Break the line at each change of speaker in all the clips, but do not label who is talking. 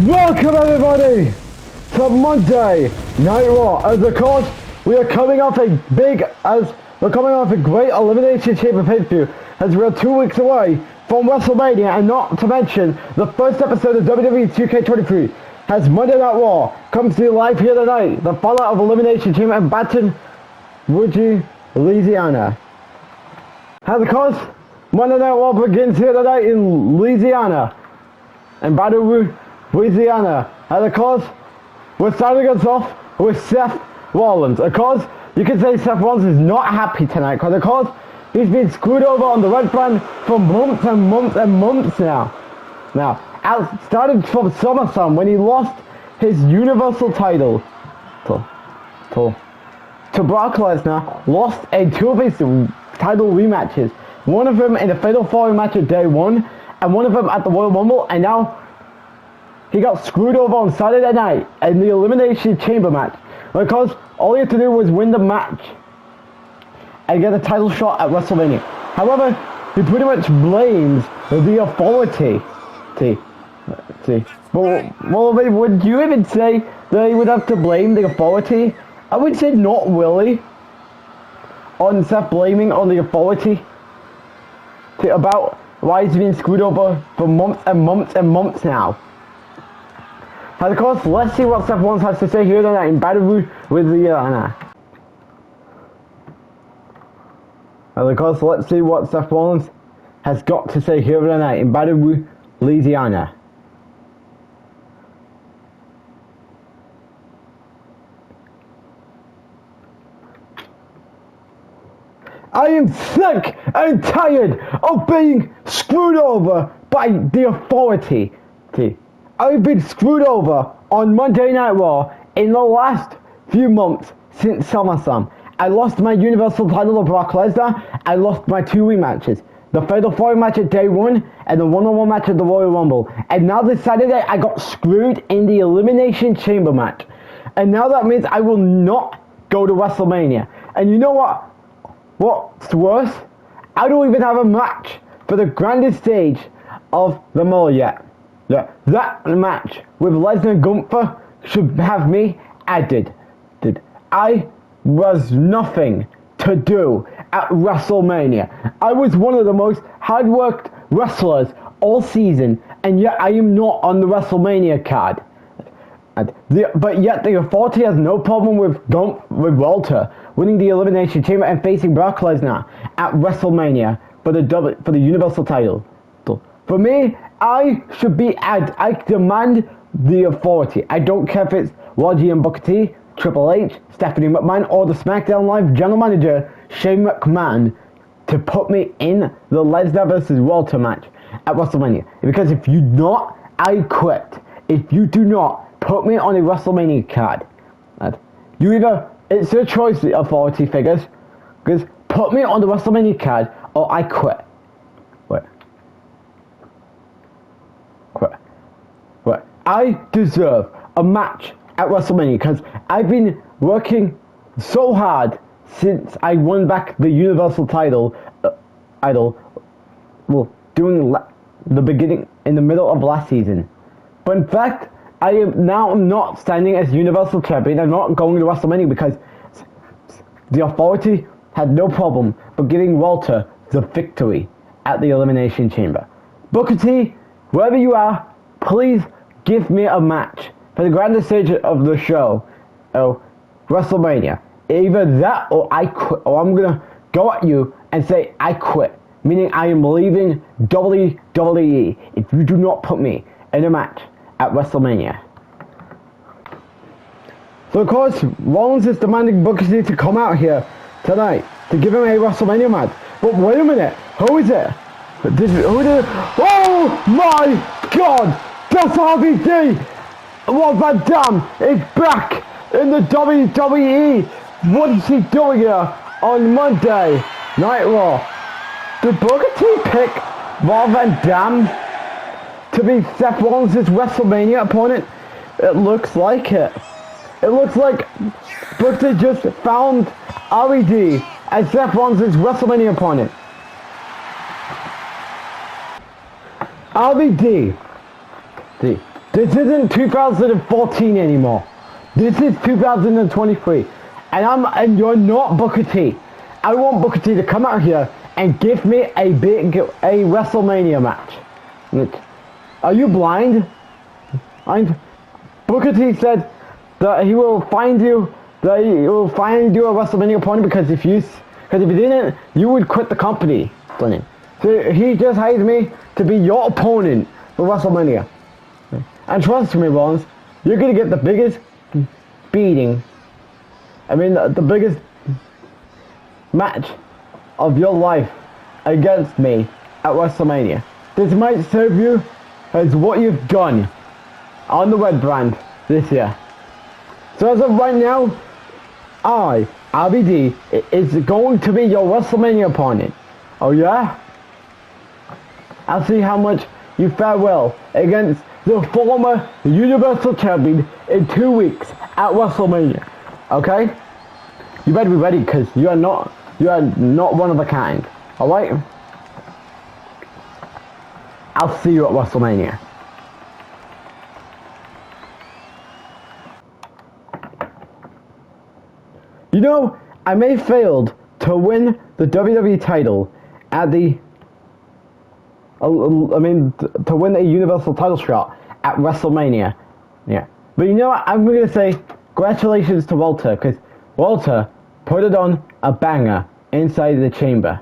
Welcome everybody to Monday Night Raw. As of course, we are coming off a great Elimination Chamber pay-per-view as we are 2 weeks away from WrestleMania, and not to mention the first episode of WWE 2K23 has Monday Night Raw comes to you live here tonight. The fallout of Elimination Chamber in Baton Rouge, Louisiana. As of course, Monday Night Raw begins here tonight in Louisiana, in Baton Rouge, Louisiana. And of course, we're starting us off with Seth Rollins. Of course, you can say Seth Rollins is not happy tonight because of course, he's been screwed over on the red brand for months and months and months now. Started from SummerSlam when he lost his Universal title to Brock Lesnar, lost in two of his title rematches. One of them in the Fatal 4-Way match at Day 1, and one of them at the Royal Rumble, and now he got screwed over on Saturday night in the Elimination Chamber match. Because all he had to do was win the match and get a title shot at WrestleMania. However, he pretty much blames the authority. Well, would you even say that he would have to blame the authority? I would say not really. On Seth blaming on the authority about why he's been screwed over for months and months and months now. And of course, let's see what Seth Rollins has to say here tonight in Baton Rouge, Louisiana. And of course, let's see what Seth Rollins has got to say here tonight in Baton Rouge, Louisiana. I am sick and tired of being screwed over by the authority. I've been screwed over on Monday Night Raw in the last few months since SummerSlam. I lost my Universal title to Brock Lesnar. I lost my two rematches. The Fatal 4-Way match at Day 1 and the one-on-one match at the Royal Rumble. And now this Saturday I got screwed in the Elimination Chamber match. And now that means I will not go to WrestleMania. And you know what? What's worse? I don't even have a match for the grandest stage of them all yet. That match with Lesnar and Gunther should have me added. I was nothing to do at WrestleMania. I was one of the most hard-worked wrestlers all season, and yet I am not on the WrestleMania card. But yet the authority has no problem with Walter winning the Elimination Chamber and facing Brock Lesnar at WrestleMania for the Universal title. For me, I demand the authority. I don't care if it's Roger and Booker T, Triple H, Stephanie McMahon, or the SmackDown Live General Manager, Shane McMahon, to put me in the Lesnar versus Walter match at WrestleMania. Because if you not, I quit. If you do not put me on a WrestleMania card, it's your choice, the authority figures, because put me on the WrestleMania card or I quit. I deserve a match at WrestleMania because I've been working so hard since I won back the Universal title, doing the beginning, in the middle of last season. But in fact, I am now not standing as Universal Champion. I'm not going to WrestleMania because the authority had no problem but giving Walter the victory at the Elimination Chamber. Booker T, wherever you are, please give me a match for the grandest stage of the show, WrestleMania. Either that or I quit, or I'm gonna go at you and say I quit, meaning I am leaving WWE if you do not put me in a match at WrestleMania. So of course, Rollins is demanding Booker T to come out here tonight to give him a WrestleMania match. But wait a minute, who is it? Oh my God! That's RVD! Rob Van Dam is back in the WWE! What is he doing here on Monday Night Raw? Did Booker T pick Rob Van Dam to be Seth Rollins' WrestleMania opponent? It looks like it. It looks like Booker T just found RVD as Seth Rollins' WrestleMania opponent. RVD This isn't 2014 anymore. This is 2023. And you're not Booker T. I want Booker T to come out here and give me a WrestleMania match. Are you blind? Booker T said that he will find you a WrestleMania opponent because if you didn't, you would quit the company. So he just hired me to be your opponent for WrestleMania. And trust me, Rollins, you're gonna get the biggest beating. I mean, the biggest match of your life against me at WrestleMania. This might serve you as what you've done on the Red brand this year. So as of right now, RBD, is going to be your WrestleMania opponent. Oh yeah? I'll see how much you fare well against the former Universal Champion in 2 weeks at WrestleMania. Okay? You better be ready because you are not one of a kind. Alright? I'll see you at WrestleMania. You know, I may have failed to win the WWE title at the to win a Universal title shot at WrestleMania. Yeah. But you know what? I'm going to say congratulations to Walter, because Walter put it on a banger inside the chamber.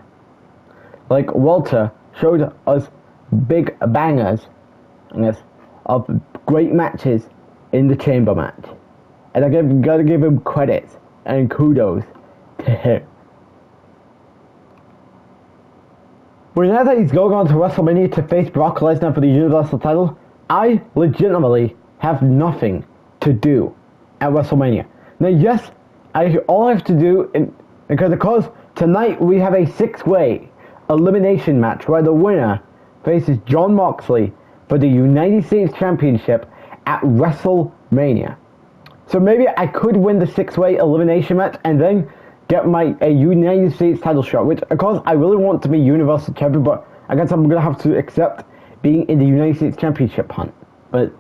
Like, Walter showed us big bangers, I guess, of great matches in the chamber match. And I gotta give him credits and kudos to him. Well, now that he's going on to WrestleMania to face Brock Lesnar for the Universal title, I legitimately have nothing to do at WrestleMania. Now, yes, all I have to do, because tonight we have a 6-way elimination match where the winner faces Jon Moxley for the United States Championship at WrestleMania. So maybe I could win the 6-way elimination match and then get a United States title shot, which, of course, I really want to be Universal Champion, but I guess I'm going to have to accept being in the United States Championship hunt. But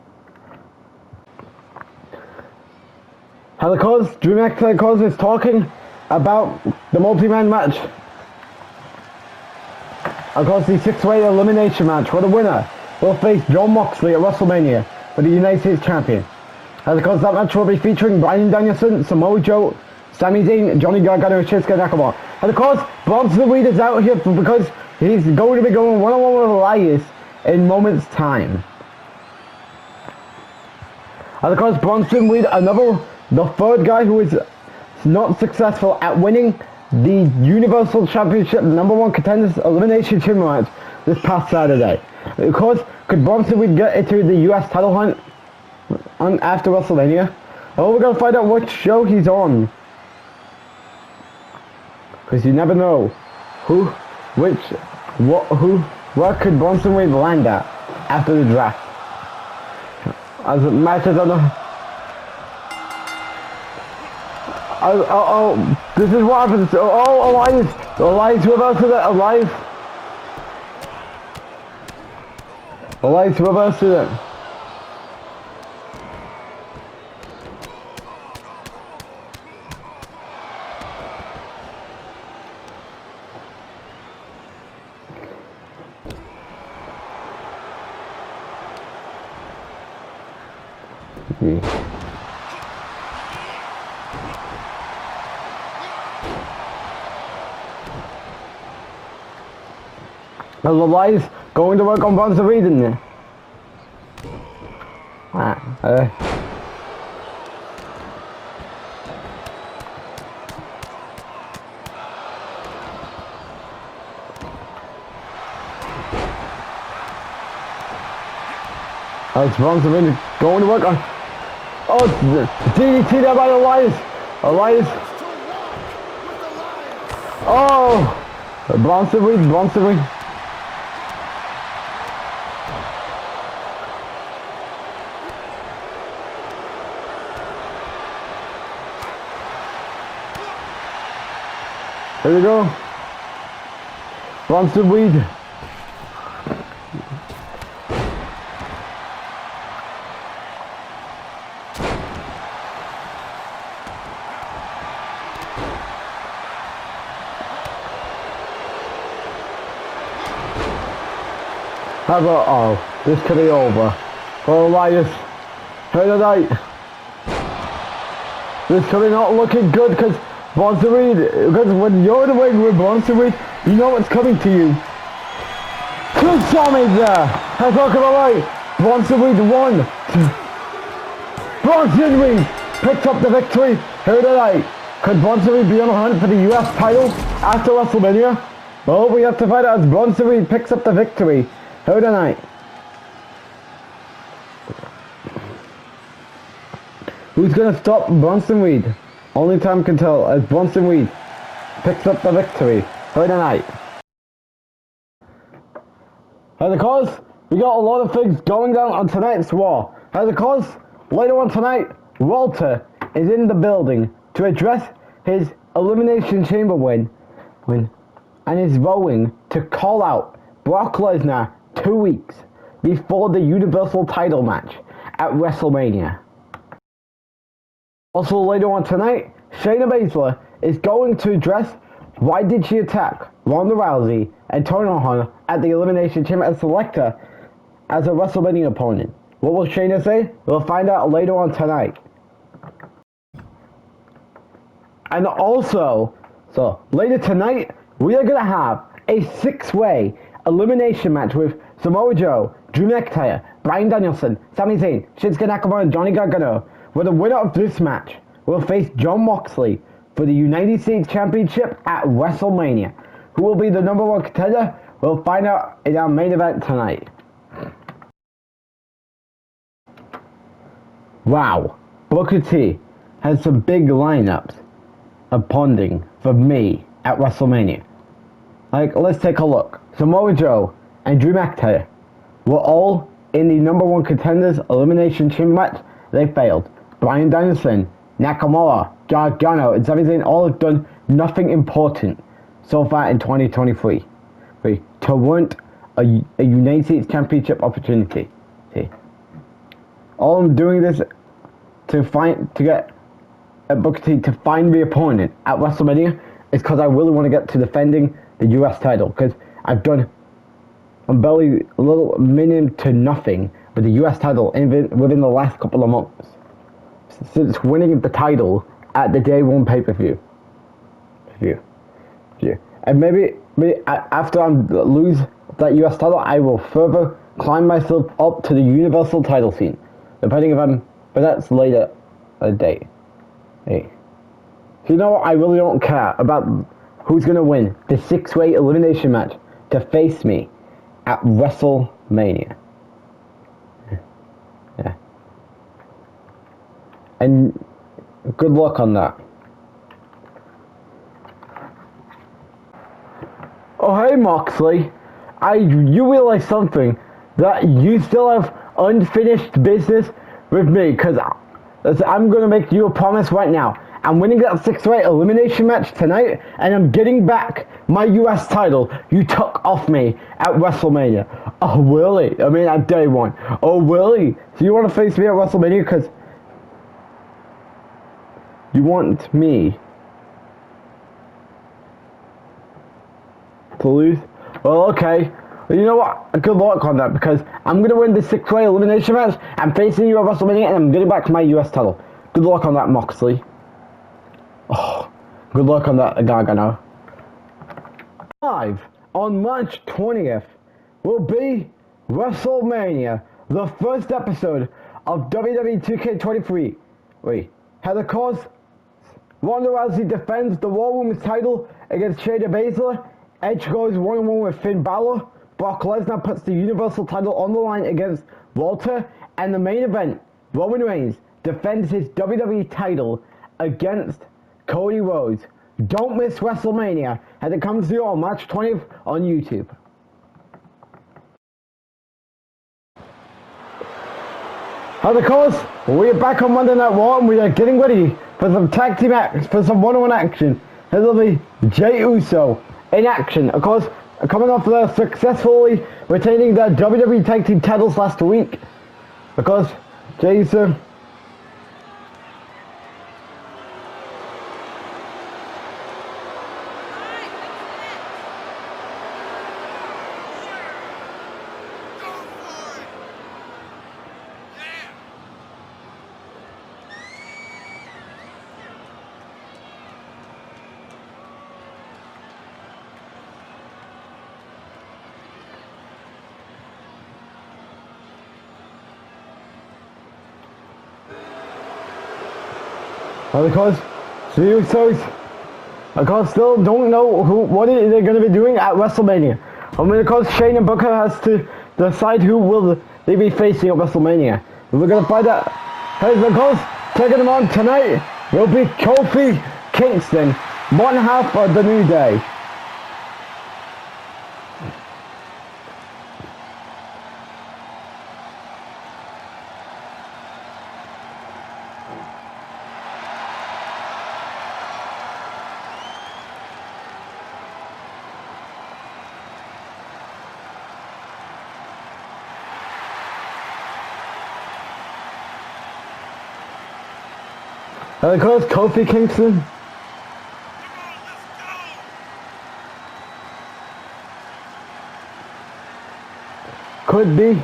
DreamHack is talking about the multi-man match. Of course, the 6-way elimination match where the winner will face Jon Moxley at WrestleMania for the United States Champion. And of course, that match will be featuring Bryan Danielson, Samoa Joe, Sami Zayn, Johnny Gargano, and Shinsuke Nakamura. And of course, Bronson Reed is out here because he's going to be going one-on-one with Elias in moments' time. And of course, Bronson Reed, the third guy who is not successful at winning the Universal Championship #1 Contenders Elimination Chamber match this past Saturday. Of course, could Bronson Reed get into the US title hunt after WrestleMania? Oh, we're gonna find out what show he's on. Because you never know where could Bronson Reed land at after the draft. As matches on the... this is what happens. Elias reverses it. Elias reverses it. Elias going to work on Bronson Reed in there. It's Bronson Reed going to work on... Oh, DDT there by Elias. Oh, Bronson Reed. There we go. Bronson Reed. How about, oh, this could be over. For Elias. Here tonight. This could be not looking good because Bronson Reed, because when you're in the ring with Bronson Reed, you know what's coming to you. Two zombies there. That's not gonna lie. Bronson Reed won. Bronson Reed picks up the victory here tonight. Could Bronson Reed be on the hunt for the US title after WrestleMania? Well, we have to find out as Bronson Reed picks up the victory here tonight. Who's gonna stop Bronson Reed? Only time can tell as Bronson Reed picks up the victory here tonight. And of course, we got a lot of things going down on tonight's Raw. And of course, later on tonight, Walter is in the building to address his Elimination Chamber win and is vowing to call out Brock Lesnar 2 weeks before the Universal title match at WrestleMania. Also later on tonight, Shayna Baszler is going to address why did she attack Ronda Rousey and Tony Khan at the Elimination Chamber and select her as a WrestleMania opponent. What will Shayna say? We'll find out later on tonight. And also, so later tonight, we are going to have a 6-way elimination match with Samoa Joe, Drew McIntyre, Bryan Danielson, Sami Zayn, Shinsuke Nakamura, and Johnny Gargano. Where the winner of this match will face Jon Moxley for the United States Championship at WrestleMania. Who will be the #1 contender? We'll find out in our main event tonight. Wow, Booker T has some big lineups of bonding for me at WrestleMania. Like, let's take a look. Samoa Joe and Drew McIntyre were all in the #1 contenders elimination chamber match. They failed. Bryan Danielson, Nakamura, Gargano, and Sami Zayn all have done nothing important so far in 2023 to warrant a United States Championship opportunity. See, all I'm doing this to get a Booker T to find the opponent at WrestleMania is because I really want to get to defending the US title, because I'm barely a little minimum to nothing with the US title within the last couple of months since winning the title at the Day 1 pay-per-view. And maybe after I lose that US title, I will further climb myself up to the Universal title scene, depending if but that's later a date. Hey, so you know what? I really don't care about who's gonna win the 6-way elimination match to face me at WrestleMania. Yeah. And good luck on that. Oh hey Moxley, you realize something, that you still have unfinished business with me, because I'm going to make you a promise right now. I'm winning that 6-way elimination match tonight, and I'm getting back my US title you took off me at WrestleMania. Oh really? I mean at Day 1. Oh really? So you want to face me at WrestleMania because you want me to lose? Well, okay. Well, you know what? Good luck on that, because I'm going to win the 6-way elimination match. I'm facing you at WrestleMania, and I'm getting back my US title. Good luck on that, Moxley. Oh, good luck on that, Gargano. Live on March 20th will be WrestleMania, the first episode of WWE 2K23. Heather Cause, Ronda Rousey defends the War Women's title against Shayna Baszler. Edge goes 1-on-1 with Finn Balor. Brock Lesnar puts the Universal title on the line against Walter. And the main event, Roman Reigns defends his WWE title against Cody Rhodes. Don't miss WrestleMania as it comes to you on March 20th on YouTube. And of course, we are back on Monday Night Raw, and we are getting ready for some tag team for some one-on-one action. It'll be Jey Uso in action. Of course, coming off the successfully retaining the WWE Tag Team titles last week. Of course, Jey Uso because the Usos, of course, still don't know what they're going to be doing at WrestleMania. I mean, of course, Shane and Booker has to decide who will they be facing at WrestleMania. We're going to find out. Hey, of course, taking them on tonight will be Kofi Kingston, one half of the New Day. And of course, Kofi Kingston. Could be.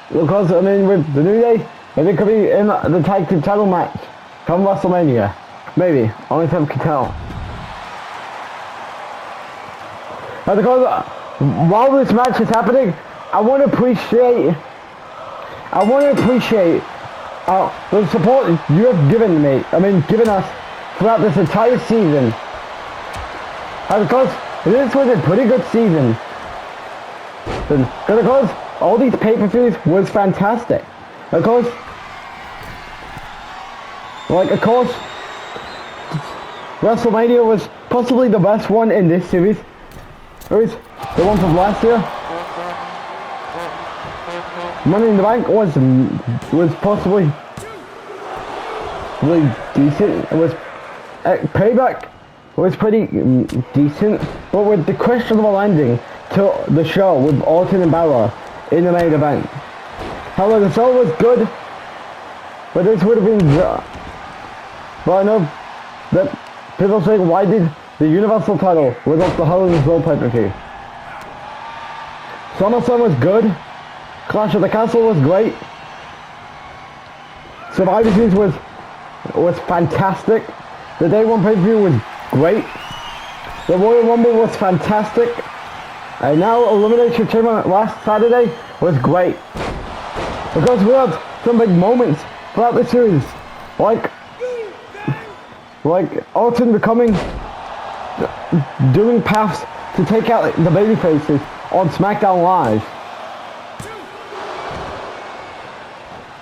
Because, I mean, with the New Day, maybe it could be in the tag team title match from WrestleMania. Maybe. Only time can tell. And because, while this match is happening, I want to appreciate the support you have given us throughout this entire season. And of course, this was a pretty good season. And of course, all these pay-per-views was fantastic. Of course, WrestleMania was possibly the best one in this series. It was the one from last year. Money in the Bank was possibly really decent. It was Payback was pretty decent, but with the questionable ending to the show with Orton and Balor in the main event. However, the show was good, but this would have been. But I know that people say, why did the Universal title was off the Hell in a Cell pay-per-view? SummerSlam was good. Clash of the Castle was great. Survivor Series was fantastic. The Day One pay-per-view was great. The Royal Rumble was fantastic. And now Elimination Chamber last Saturday was great. Because we had some big moments throughout the series. Like Orton doing paths to take out the babyfaces on SmackDown Live.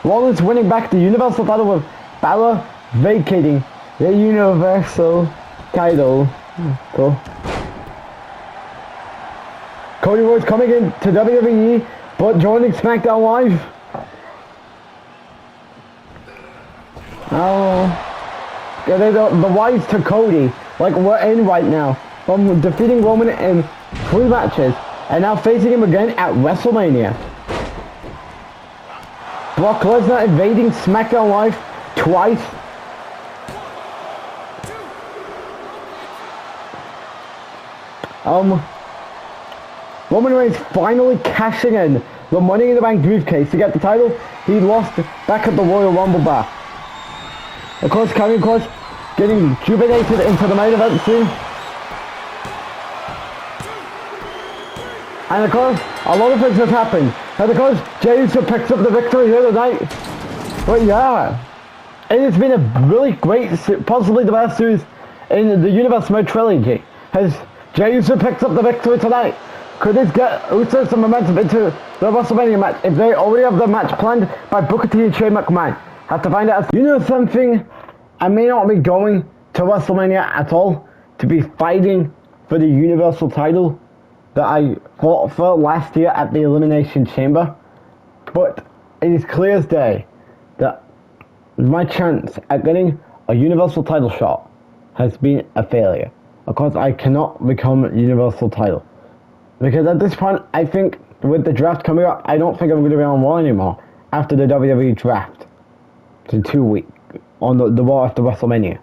Rollins winning back the Universal title with Balor vacating the Universal title. Cool. Cody Rhodes coming in to WWE, but joining SmackDown Live. Oh, the rise to Cody, like we're in right now, from defeating Roman in 3 matches, and now facing him again at WrestleMania. Brock Lesnar invading SmackDown Live twice. Roman Reigns finally cashing in the Money in the Bank briefcase to get the title he lost back at the Royal Rumble bar. Of course, Karrion Kross getting jubilated into the main event soon. And of course, a lot of things have happened. And of course, Jey Uso picks up the victory here tonight. But yeah, it has been a really great, possibly the best series in the Universal Trilogy. Has Jey Uso picks up the victory tonight? Could this get Uso some momentum into the WrestleMania match if they already have the match planned by Booker T and Shane McMahon? Have to find out. You know something? I may not be going to WrestleMania at all to be fighting for the Universal title that I fought for last year at the Elimination Chamber, but it is clear as day that my chance at getting a Universal title shot has been a failure. Of course, I cannot become Universal title because at this point, I think with the draft coming up, I don't think I'm going to be on Raw anymore after the WWE draft in 2 weeks on the Raw after WrestleMania.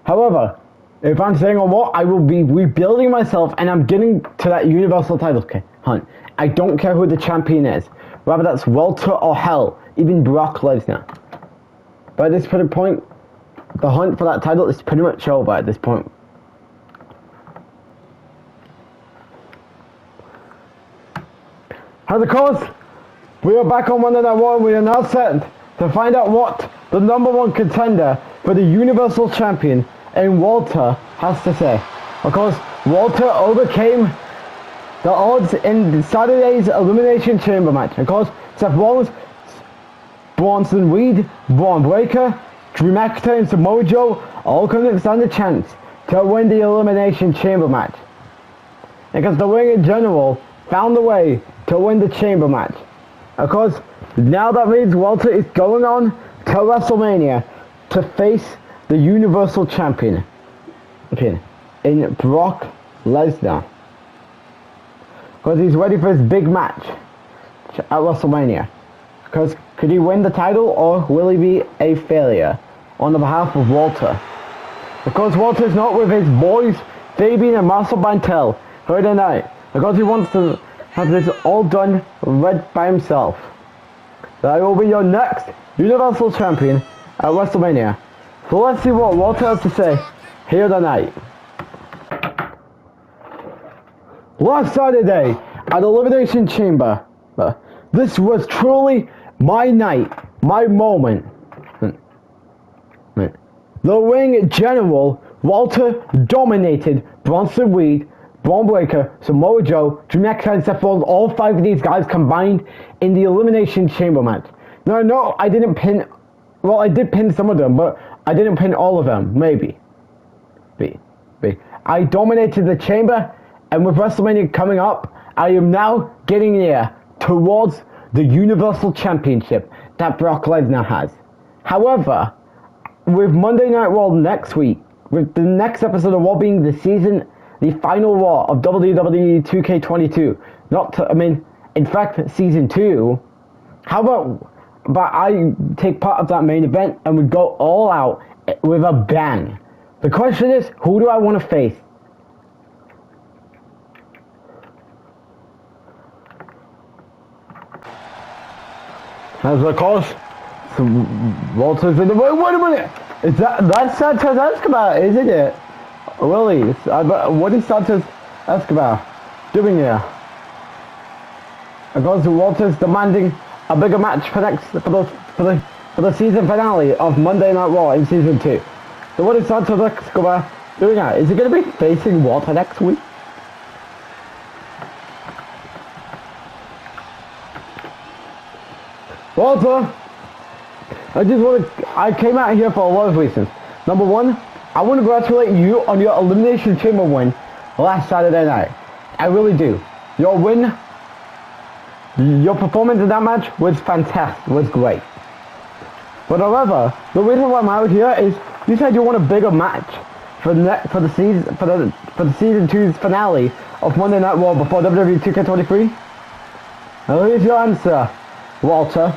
However, if I'm staying on Raw, I will be rebuilding myself and I'm getting to that Universal title hunt. I don't care who the champion is. Whether that's Walter or hell, even Brock Lesnar. But at this point, the hunt for that title is pretty much over at this point. And of course, we are back on Monday Night Raw and we are now set to find out what the #1 contender for the Universal Champion and Walter has to say. Of course, Walter overcame the odds in Saturday's Elimination Chamber match. Of course, Seth Rollins, Bronson Reed, Braun Breaker, Drew McIntyre and Samoa Joe all couldn't stand a chance to win the Elimination Chamber match. Because the Ring in general found a way to win the Chamber match. Of course, now that means Walter is going on to WrestleMania to face the Universal Champion in Brock Lesnar. Because he's ready for his big match at WrestleMania. Because could he win the title or will he be a failure on the behalf of Walter? Because Walter's not with his boys Fabian and Marcel Bantel for tonight. Because he wants to have this all done right by himself. So I will be your next Universal Champion at WrestleMania. So let's see what Walter has to say here tonight. Last Saturday at Elimination Chamber, this was truly my night, my moment. The Ring General, Walter dominated Bronson Reed, Braun Breaker, Samoa Joe, Drew McIntyre and Seth Rollins, all 5 of these guys combined in the Elimination Chamber match. Now, no, I didn't pin, well, I did pin some of them, but I didn't pin all of them, maybe. I dominated the Chamber, and with WrestleMania coming up, I am now getting near towards the Universal Championship that Brock Lesnar has. However, with Monday Night Raw next week, with the next episode of Raw being the final Raw of WWE 2K22, in fact, Season 2, how about, but I take part of that main event and we go all out with a bang. The question is, who do I want to face? As of course, Walter's in the way. Wait a minute! Is that's Santos Escobar, isn't it? Really? What is Santos Escobar doing here? Of course, Walter's demanding a bigger match for the season finale of Monday Night Raw in Season 2. So what is Santos Escobar doing here? Is he going to be facing Walter next week? Walter, I came out here for a lot of reasons. Number one, I want to congratulate you on your Elimination Chamber win last Saturday night. I really do. Your win, your performance in that match was fantastic, was great. But however, the reason why I'm out here is you said you want a bigger match for the season 2's finale of Monday Night Raw before WWE 2K23. Now here's your answer, Walter.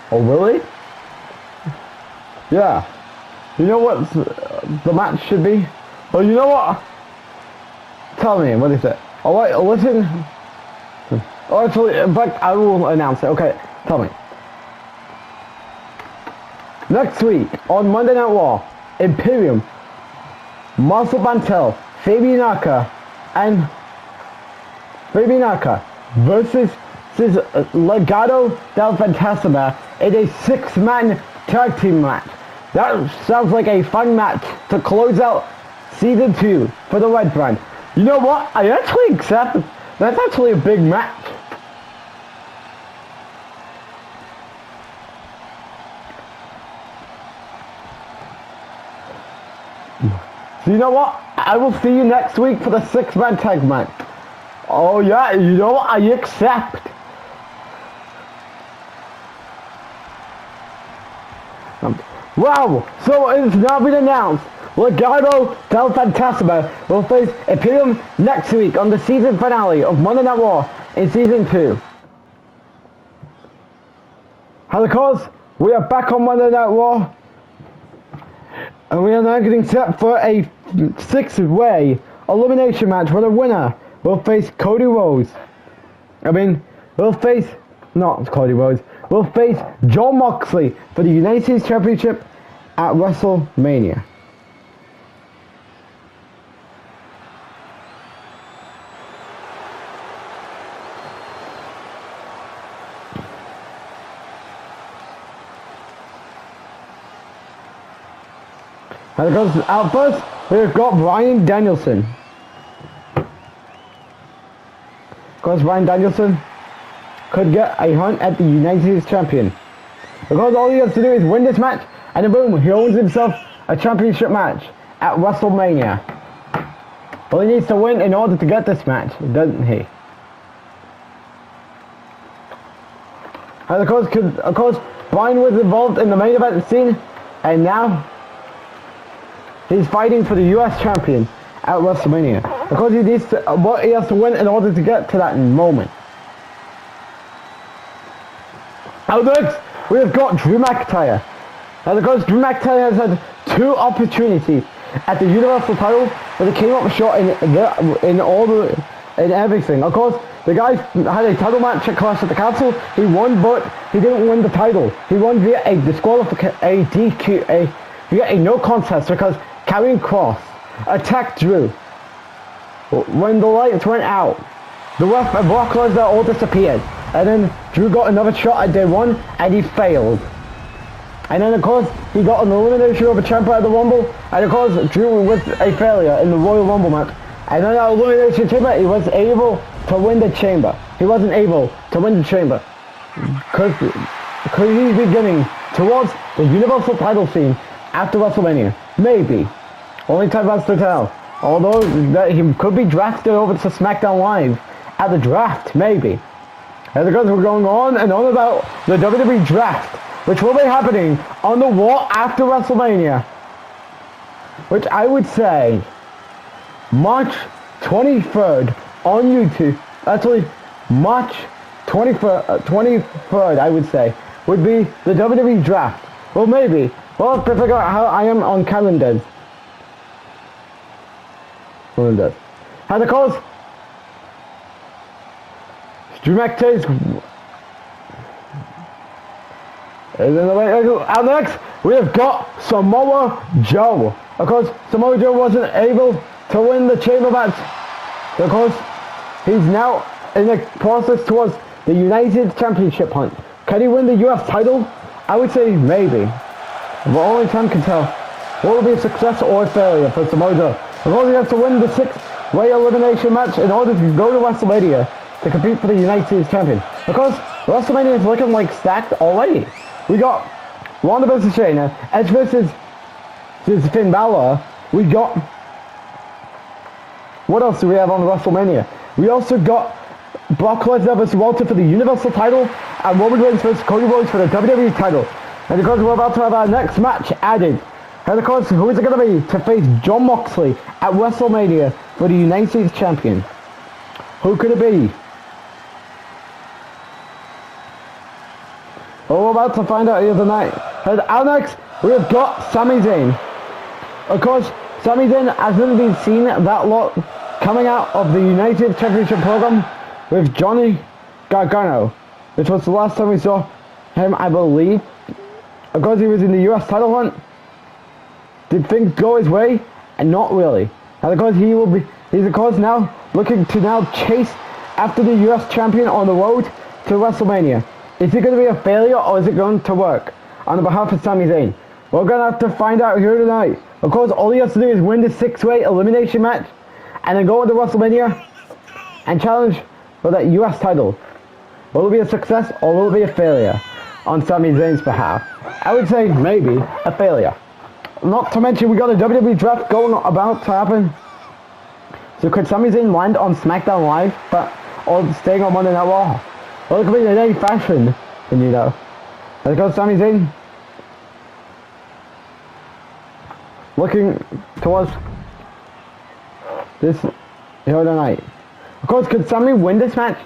Oh, really? Yeah. You know what the match should be? Oh, you know what? Tell me, what is it? Alright, listen. Oh, actually, in fact, I will announce it. Okay, tell me. Next week, on Monday Night Raw, Imperium, Marcel Bantel, Fabian Aka versus Legado del Fantasma in a 6-man tag team match. That sounds like a fun match to close out Season 2 for the Red Brand. You know what? I actually accept. That's actually a big match. So you know what? I will see you next week for the 6-man tag match. Oh yeah, you know what? I accept. Wow, so it's now been announced. Legado del Fantasma will face Imperium next week on the season finale of Monday Night Raw in Season 2. And of course, we are back on Monday Night Raw. And we are now getting set for a 6-way elimination match where the winner will face Cody Rhodes. We'll face Jon Moxley for the United States Championship at WrestleMania. And of course, out first, we've got Bryan Danielson. Of course, Bryan Danielson could get a hunt at the United States Champion. Because all he has to do is win this match, and then boom, he owns himself a championship match at WrestleMania. Well, he needs to win in order to get this match, doesn't he? And of course, Bryan was involved in the main event scene, and now he's fighting for the US champion at WrestleMania. Because he needs to, what he has to win in order to get to that moment. Now next, we have got Drew McIntyre. And of course, Drew McIntyre has had 2 opportunities at the Universal title, but he came up short in everything. Of course, the guy had a title match at Clash at the Castle. He won, but he didn't win the title. He won via a disqualification, via a no contest, because Karrion Kross attacked Drew. When the lights went out, the ref and Brock Lesnar all disappeared, and then Drew got another shot at day 1, and he failed. And then of course, he got an elimination of a champion at the Rumble, and of course, Drew was a failure in the Royal Rumble match. And then that elimination chamber, he was able to win the chamber. He wasn't able to win the chamber. Because he's beginning towards the Universal title scene after WrestleMania. Maybe. Only time has to tell. Although that he could be drafted over to SmackDown Live at the draft, maybe. And because we're going on and on about the WWE draft, which will be happening on the Raw after WrestleMania, which I would say March 23rd on YouTube. Actually, March 23rd, I would say, would be the WWE draft. Well, maybe. We'll have to figure out how I am on calendars. And of course, Drew McIntyre's out next, we have got Samoa Joe. Of course, Samoa Joe wasn't able to win the chamber match because he's now in the process towards the United Championship hunt. Can he win the US title? I would say maybe. But only time can tell. Will it be a success or a failure for Samoa Joe? Of course, he has to win the 6-way elimination match in order to go to WrestleMania to compete for the United States Champion. Because WrestleMania is looking like stacked already. We got Ronda vs. Shayna, Edge versus Finn Balor. We got... What else do we have on WrestleMania? We also got Brock Lesnar vs. Walter for the Universal title, and Roman Reigns vs. Cody Rhodes for the WWE title. And because we're about to have our next match added. And of course, who is it going to be to face Jon Moxley at WrestleMania for the United States Champion? Who could it be? Well, we're about to find out here tonight. And out next, we have got Sami Zayn. Of course, Sami Zayn hasn't been seen that lot coming out of the United Championship program with Johnny Gargano, which was the last time we saw him, I believe. Of course, he was in the US title hunt. Did things go his way? And not really. And of course, he's of course now looking to now chase after the US champion on the road to WrestleMania. Is it going to be a failure or is it going to work on behalf of Sami Zayn? We're going to have to find out here tonight. Of course, all he has to do is win the 6-way elimination match and then go into WrestleMania and challenge for that US title. Will it be a success or will it be a failure on Sami Zayn's behalf? I would say maybe a failure. Not to mention we got a WWE draft going about to happen. So could Sami Zayn land on SmackDown Live or staying on Monday Night Raw? Well, it could be in any fashion, you know. And of course, Sami Zayn looking towards this here tonight. Of course, could Sami win this match?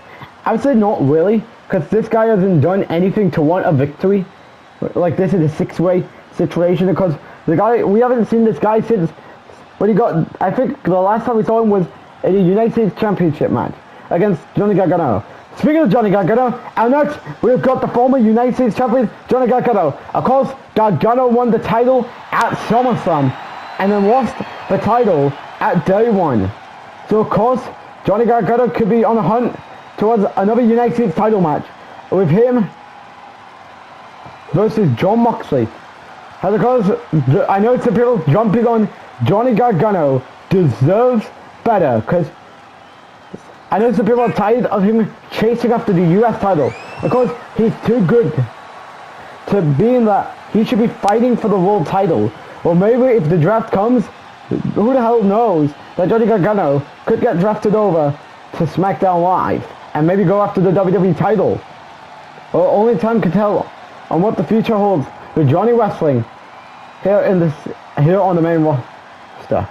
I would say not really, because this guy hasn't done anything to want a victory. Like this is a 6-way situation, because the guy, we haven't seen this guy since when he got, I think the last time we saw him was in a United States Championship match against Johnny Gargano. Speaking of Johnny Gargano, and next we've got the former United States Champion, Johnny Gargano. Of course, Gargano won the title at SummerSlam and then lost the title at Day 1. So of course, Johnny Gargano could be on a hunt towards another United States title match with him versus Jon Moxley. And because I know some people jumping on Johnny Gargano deserves better, because I know some people are tired of him chasing after the US title, because he's too good to being that he should be fighting for the world title. Or maybe if the draft comes, who the hell knows that Johnny Gargano could get drafted over to SmackDown Live and maybe go after the WWE title. Well, only time can tell on what the future holds with Johnny Wrestling here on the main roster.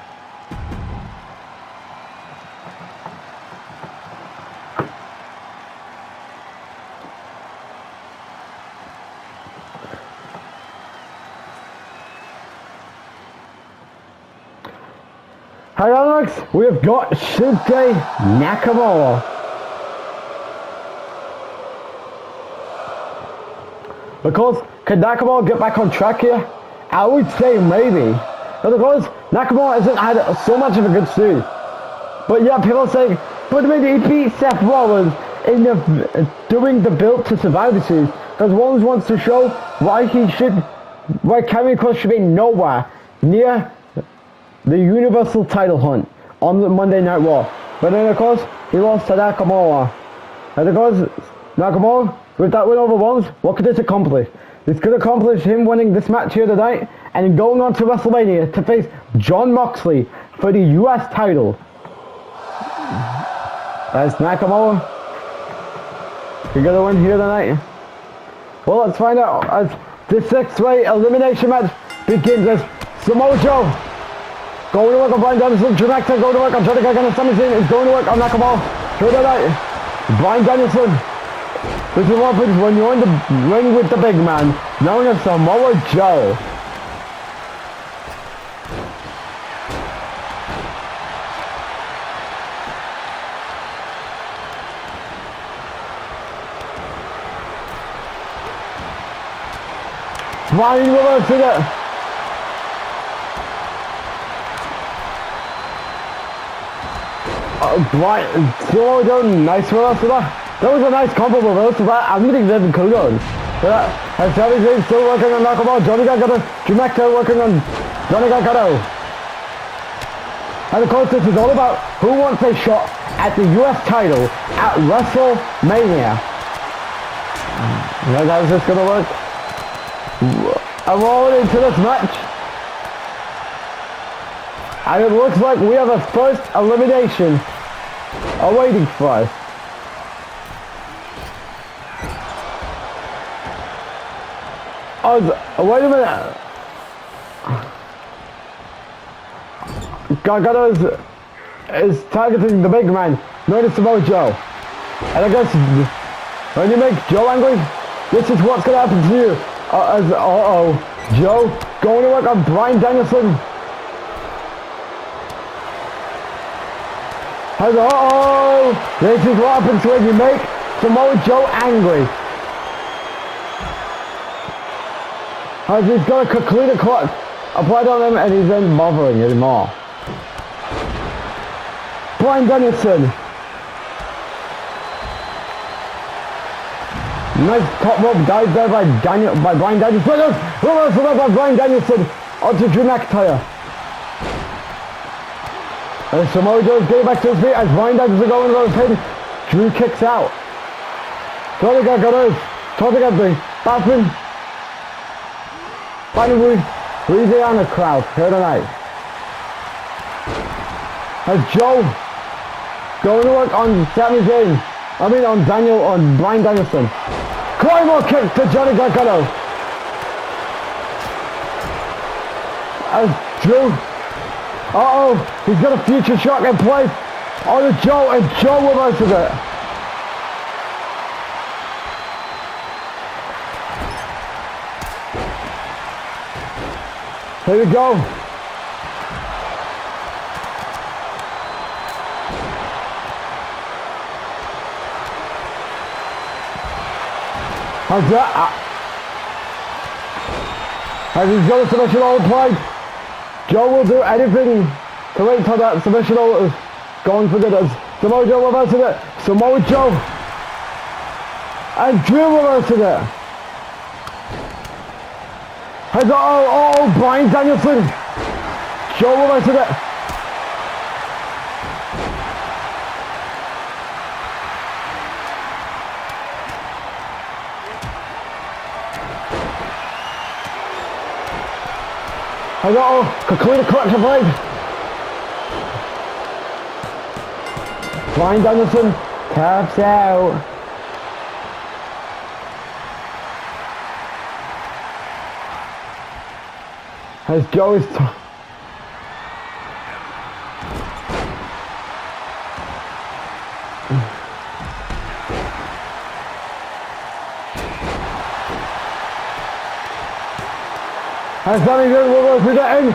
Hi Alex, we have got Shinsuke Nakamura. Because can Nakamura get back on track here? I would say maybe. But because Nakamura hasn't had so much of a good suit. But yeah, people are saying, but when he beat Seth Rollins during the build to Survivor Series, because Rollins wants to show why Karrion Kross should be nowhere near the Universal title hunt on the Monday Night Raw. But then of course, he lost to Nakamura. And of course, Nakamura, with that win over Rollins, what could this accomplish? This could accomplish him winning this match here tonight and going on to WrestleMania to face Jon Moxley for the US title. That's Nakamura. You got a win here tonight. Well, let's find out as the 6-way elimination match begins as Samoa Joe going to work on Bryan Danielson, Drew McIntyre going to work on Johnny Gargano, Sami Zayn is going to work on Nakamura here tonight. Bryan Danielson. This is what happens when you're in the ring with the big man, known as Samoa Joe. Bryan reversing it. Bryan, Samoa Joe, nice reversal there. That was a nice combo reversal. I'm going to give them kudos. And Sami Zayn still working on Nakamura. Johnny Gargano, Drew McIntyre working on Johnny Gargano. And of course this is all about who wants a shot at the US title at WrestleMania. How's this going to work? I'm rolling into this match. And it looks like we have a first elimination awaiting for us. Oh, wait a minute. Gargano is targeting the big man, known as Samoa Joe. And I guess when you make Joe angry, this is what's going to happen to you. Joe going to work on Bryan Danielson. This is what happens when you make Samoa Joe angry. As he's got a clean clock applied on him and he's then bothering anymore. Bryan Danielson. Nice top rope dive there by Bryan Danielson. Reversal by Bryan Danielson onto Drew McIntyre. And Samoa Joe's getting back to his feet as Bryan Danielson going over the pin. Drew kicks out. Johnny Gargano talking at the bathroom. By the Louisiana crowd here tonight. As Joe going to work on Sami Zayn. On Bryan Danielson. Claymore kick to Johnny Gargano. As Drew. He's got a future shock in place on Joe, and Joe reverses it. Here we go. How's that? As he's got a submission hold applied, Joe will do anything to wait till that submission hold is going for good. As Samoa Joe reverses it. Samoa Joe and Drew reverses it. Brian Danielson. Joe over to the... Conclude a collective leg. Brian Danielson taps out. As Joe is... As Sammy will go through the end,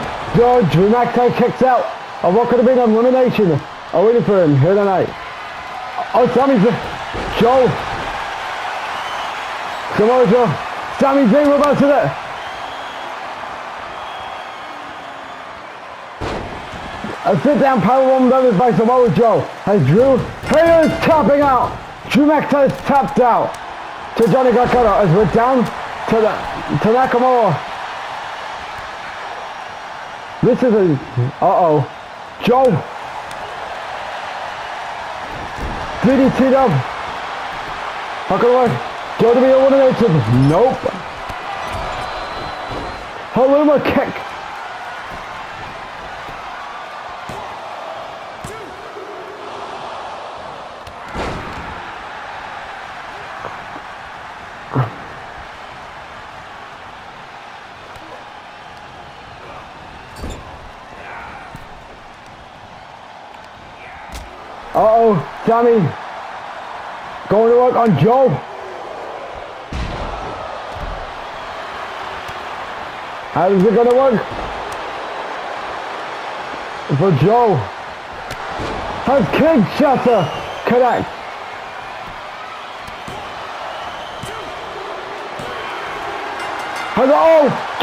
Drew McIntyre kicks out of what could have been an elimination. I'm waiting for him here tonight. Oh, Joe. Samoa Joe. Sami Zayn will go to the... A sit-down powerbomb done by Samoa Joe. As Drew is tapping out. Drew McIntyre is tapped out to Johnny Gargano as we're down to Nakamura. This is a... Joe. DDT up. How can it work? Joe to be eliminated. Nope. Haluma kick. Sammy going to work on Joe. How is it going to work? For Joe. Has Kinshasa connect.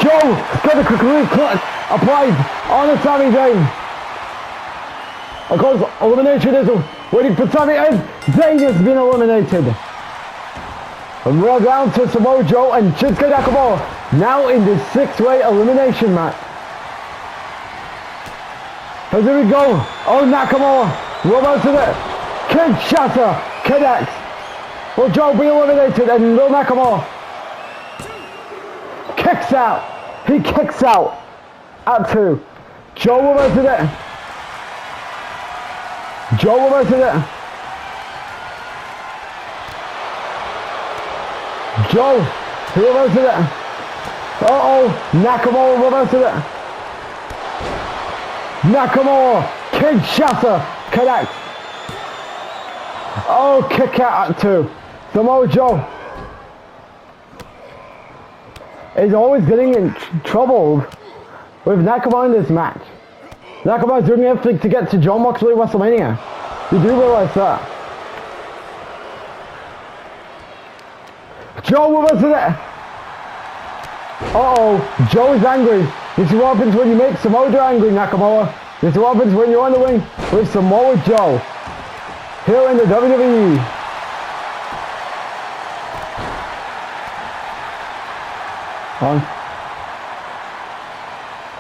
Joe has got a complete clutch applied on the Sami Zayn. Of course, elimination is waiting for Sami, and Zayn has been eliminated. And we're down to Samoa Joe and Shinsuke Nakamura, now in the 6-way elimination match. As here we go. Nakamura, we're about to the Kinshasa connects. Will Joe be eliminated, and Lil Nakamura kicks out. He kicks out at 2. Joe will go to the... Joe will go to the... Joe, he will go to the... Nakamura will go to the... Nakamura, Kinshasa connects. Kick out at 2. Samoa Joe is always getting in trouble with Nakamura in this match. Nakamura's doing everything to get to Jon Moxley WrestleMania. You do realize that. Joe will go to the... Joe is angry. This is what happens when you make Samoa Joe angry, Nakamura. This is what happens when you're on the ring with Samoa Joe. Here in the WWE.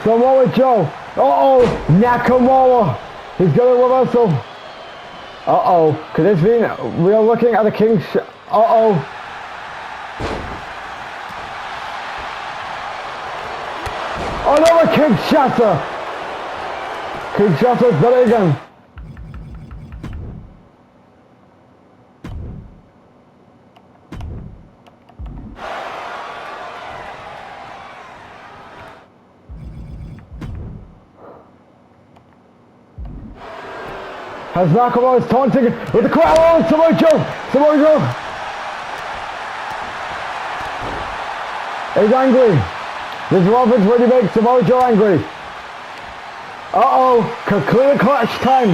Samoa Joe. Nakamura. He's going to reversal. Could this mean we are looking at the King's... Another Kinshasa. Kinshasa's done it again. As Nakamura is taunting with the crowd. Samoa Joe. Samoa Joe is angry. This is what happens when you make Samoa Joe angry. Clear clutch time.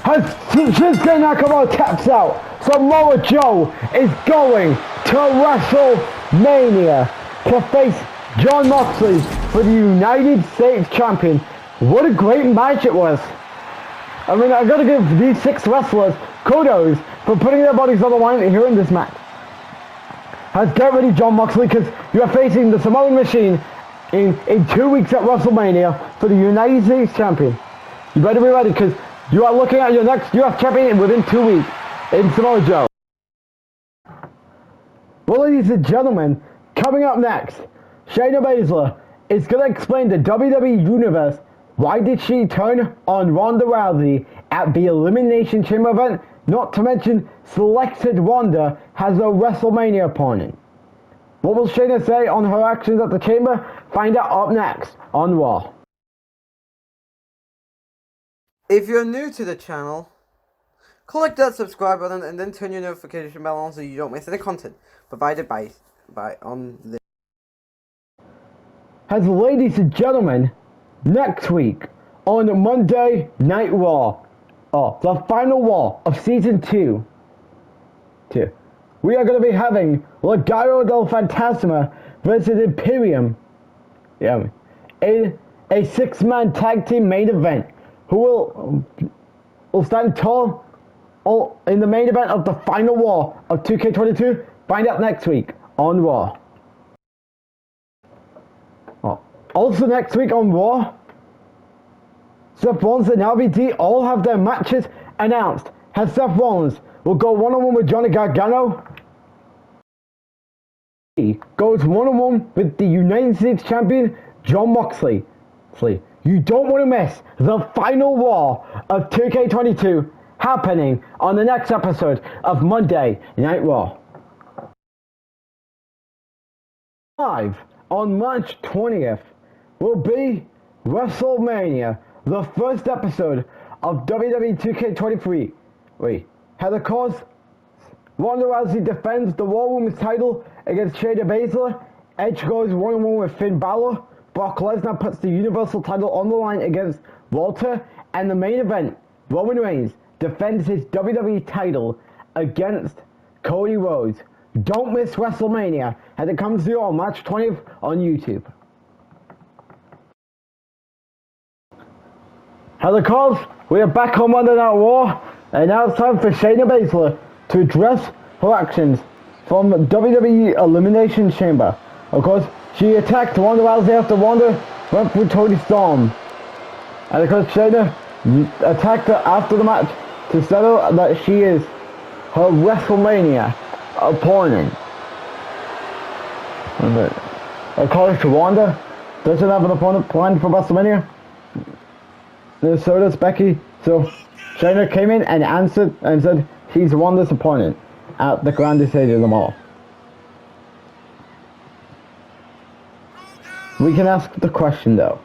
As Shinsuke Nakamura taps out, Samoa Joe is going to WrestleMania to face Jon Moxley for the United States Champion. What a great match it was. I mean, I gotta give these 6 wrestlers kudos for putting their bodies on the line here in this match. Has get ready, Jon Moxley, because you are facing the Samoan Machine in 2 weeks at WrestleMania for the United States Champion. You better be ready, because you are looking at your next US champion within 2 weeks in Samoa Joe. Well, ladies and gentlemen, coming up next, Shayna Baszler is going to explain the WWE Universe why did she turn on Ronda Rousey at the Elimination Chamber event, not to mention selected Ronda as a WrestleMania opponent. What will Shayna say on her actions at the Chamber? Find out up next on Raw.
If you're new to the channel, click that subscribe button and then turn your notification bell on so you don't miss any content provided by on this.
As ladies and gentlemen, next week on Monday Night Raw, the final Raw of Season 2, we are going to be having Legado del Fantasma versus Imperium in a 6-man tag team main event. Who will stand tall in the main event of the final Raw of 2K22? Find out next week on Raw. Also next week on Raw, Seth Rollins and LVD all have their matches announced. As Seth Rollins will go one-on-one with Johnny Gargano. He goes one-on-one with the United States Champion Jon Moxley. You don't want to miss the final Raw of 2K22 happening on the next episode of Monday Night Raw. Live on March 20th will be WrestleMania, the first episode of WWE 2K23. Heather Cause, Ronda Rousey defends the Raw Women's title against Shayna Baszler. Edge goes one-on-one with Finn Balor. Brock Lesnar puts the Universal title on the line against Walter. And the main event, Roman Reigns defends his WWE title against Cody Rhodes. Don't miss WrestleMania as it comes to you on March 20th on YouTube. Hello, calls. We are back on Monday Night Raw, and now it's time for Shayna Baszler to address her actions from WWE Elimination Chamber. Of course, she attacked Ronda Rousey after Ronda went through Toni Storm. And of course, Shayna attacked her after the match to settle that she is her WrestleMania opponent. And of course, Ronda doesn't have an opponent planned for WrestleMania. So does Becky. So Shayna came in and answered and said she's Ronda's opponent at the grandest stage of them all. We can ask the question though.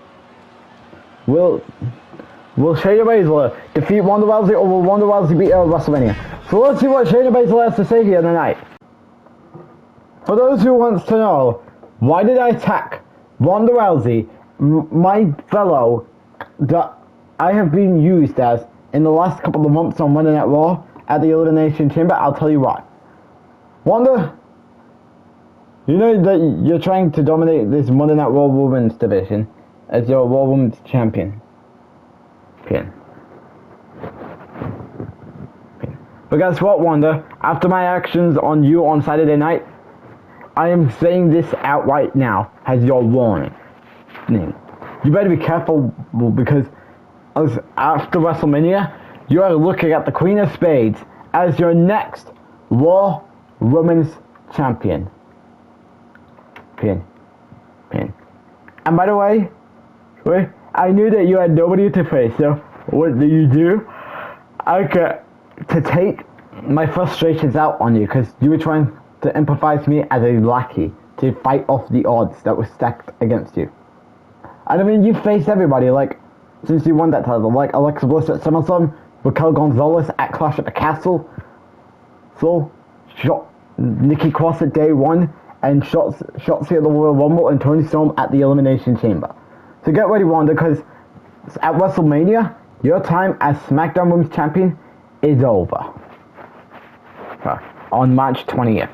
Will Shayna Baszler defeat Ronda Rousey, or will Ronda Rousey beat her at WrestleMania? So let's see what Shayna Baszler has to say here tonight. For those who wants to know, why did I attack Ronda Rousey, my fellow that I have been used as in the last couple of months on Monday Night Raw at the Elimination Chamber? I'll tell you why. Ronda, you know that you're trying to dominate this Monday Night Raw Women's division as your Raw Women's Champion. But guess what, Wanda? After my actions on you on Saturday night, I am saying this outright now as your warning. You better be careful, because after WrestleMania, you are looking at the Queen of Spades as your next Raw Women's Champion. And by the way, I knew that you had nobody to face, so what do you do? To take my frustrations out on you, because you were trying to empathize me as a lackey to fight off the odds that were stacked against you. And I mean, you faced everybody, like, since you won that title, like Alexa Bliss at SummerSlam, Raquel Gonzalez at Clash at the Castle, so shot Nikki Cross at Day 1, and Shotzi at the Royal Rumble, and Toni Storm at the Elimination Chamber. So get ready, Wanda, because at WrestleMania, your time as SmackDown Women's Champion is over. On March 20th.